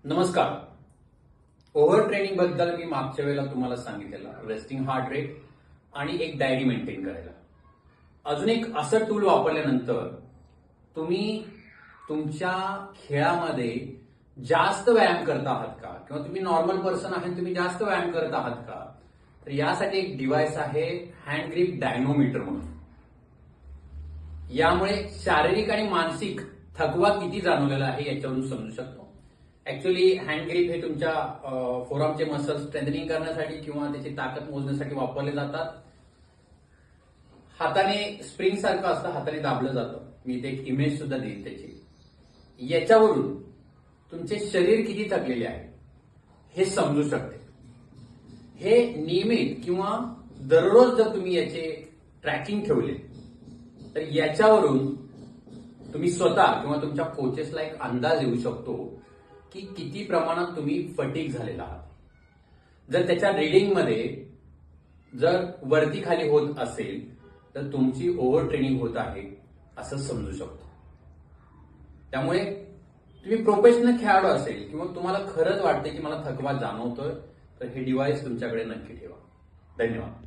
नमस्कार. Over training बद्दल मी मागच्या वेळेला तुम्हाला सांगितलेलं रेस्टिंग हार्ट रेट आणि एक डायरी मेंटेन करायला. अजून एक असं टूल वापरल्यानंतर तुम्ही तुमच्या खेळामध्ये जास्त व्यायाम करत आहात का, किंवा तुम्ही नॉर्मल पर्सन आहे तुम्ही जास्त व्यायाम करत आहात का, तर यासाठी एक डिव्हाइस आहे हँड ग्रिप डायनोमीटर म्हणून. यामुळे शारीरिक आणि मानसिक थकवा किती जाणवलेला आहे याच्यावरून समजू शकतो. ऍक्च्युअली हँड ग्रिप हे तुमच्या फोरआर्मचे मसल स्ट्रेंथनिंग करण्यासाठी किंवा त्याची ताकद मोजण्यासाठी वापरले जातात. हाताने स्प्रिंग सारखं असतं, हाताने दाबलं जातं. मी इथे एक इमेज सुद्धा देईल त्याची. याच्यावरून तुमचे शरीर किती थकलेले आहे हे समजू शकते. हे नियमित किंवा दररोज जर तुम्ही याचे ट्रॅकिंग ठेवले तर याच्यावरून तुम्ही स्वतः किंवा तुमच्या कोचेसला एक अंदाज येऊ शकतो की किती प्रमाणात तुम्ही फटीग झालेला आहात. जर त्याच्या रिडिंगमध्ये जर वरती खाली होत असेल तर तुमची ओव्हर ट्रेनिंग होत आहे असं समजू शकतो. त्यामुळे तुम्ही प्रोफेशनल खेळाडू असेल किंवा तुम्हाला खरंच वाटते की मला थकवा जाणवतोय तर हे डिव्हाइस तुमच्याकडे नक्की ठेवा. धन्यवाद.